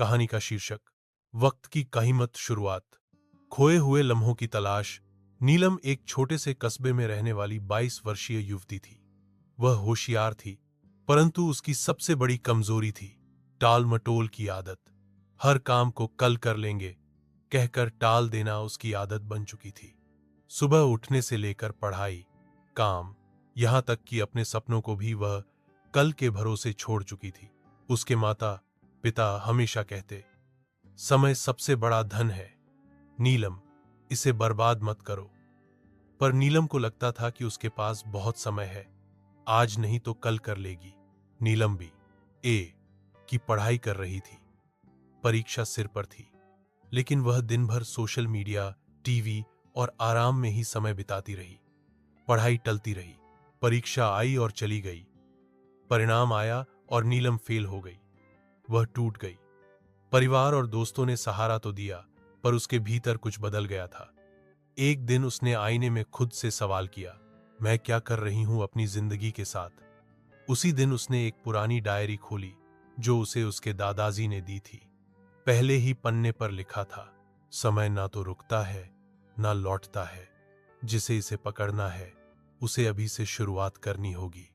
कहानी का शीर्षक वक्त की कीमत शुरुआत। खोए हुए लम्हों की तलाश। नीलम एक छोटे से कस्बे में रहने वाली 22 वर्षीय युवती थी। वह होशियार थी, परंतु उसकी सबसे बड़ी कमजोरी थी टाल मटोल की आदत। हर काम को कल कर लेंगे कहकर टाल देना उसकी आदत बन चुकी थी। सुबह उठने से लेकर पढ़ाई, काम, यहां तक कि अपने सपनों को भी वह कल के भरोसे छोड़ चुकी थी। उसके माता पिता हमेशा कहते, समय सबसे बड़ा धन है नीलम, इसे बर्बाद मत करो। पर नीलम को लगता था कि उसके पास बहुत समय है, आज नहीं तो कल कर लेगी। नीलम भी ए की पढ़ाई कर रही थी। परीक्षा सिर पर थी, लेकिन वह दिन भर सोशल मीडिया, टीवी और आराम में ही समय बिताती रही। पढ़ाई टलती रही। परीक्षा आई और चली गई। परिणाम आया और नीलम फेल हो गई। वह टूट गई। परिवार और दोस्तों ने सहारा तो दिया, पर उसके भीतर कुछ बदल गया था। एक दिन उसने आईने में खुद से सवाल किया, मैं क्या कर रही हूं अपनी जिंदगी के साथ। उसी दिन उसने एक पुरानी डायरी खोली जो उसे उसके दादाजी ने दी थी। पहले ही पन्ने पर लिखा था, समय ना तो रुकता है ना लौटता है, जिसे इसे पकड़ना है उसे अभी से शुरुआत करनी होगी।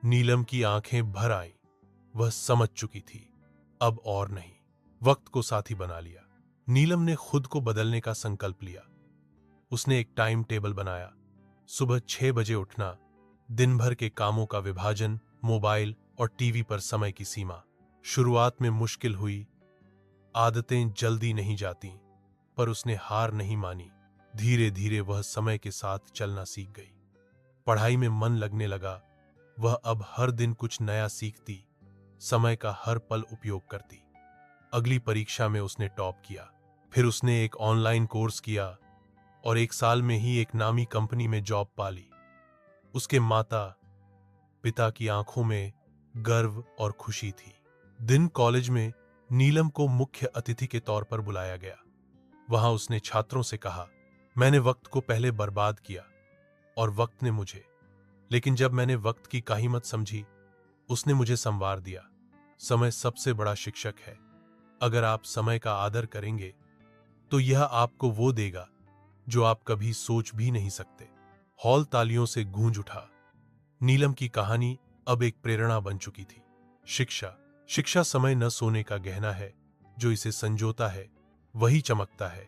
नीलम की आंखें भर आईं। वह समझ चुकी थी, अब और नहीं। वक्त को साथी बना लिया। नीलम ने खुद को बदलने का संकल्प लिया। उसने एक टाइम टेबल बनाया। सुबह 6 बजे उठना, दिन भर के कामों का विभाजन, मोबाइल और टीवी पर समय की सीमा। शुरुआत में मुश्किल हुई। आदतें जल्दी नहीं जाती, पर उसने हार नहीं मानी। धीरे धीरे वह समय के साथ चलना सीख गई। पढ़ाई में मन लगने लगा। वह अब हर दिन कुछ नया सीखती, समय का हर पल उपयोग करती। अगली परीक्षा में उसने टॉप किया। फिर उसने एक ऑनलाइन कोर्स किया और 1 साल में ही एक नामी कंपनी में जॉब पा ली। उसके माता पिता की आंखों में गर्व और खुशी थी। दिन कॉलेज में नीलम को मुख्य अतिथि के तौर पर बुलाया गया। वहां उसने छात्रों से कहा, मैंने वक्त को पहले बर्बाद किया और वक्त ने मुझे, लेकिन जब मैंने वक्त की कीमत समझी, उसने मुझे संवार दिया। समय सबसे बड़ा शिक्षक है। अगर आप समय का आदर करेंगे तो यह आपको वो देगा जो आप कभी सोच भी नहीं सकते। हॉल तालियों से गूंज उठा। नीलम की कहानी अब एक प्रेरणा बन चुकी थी। शिक्षा शिक्षा समय न सोने का गहना है। जो इसे संजोता है वही चमकता है।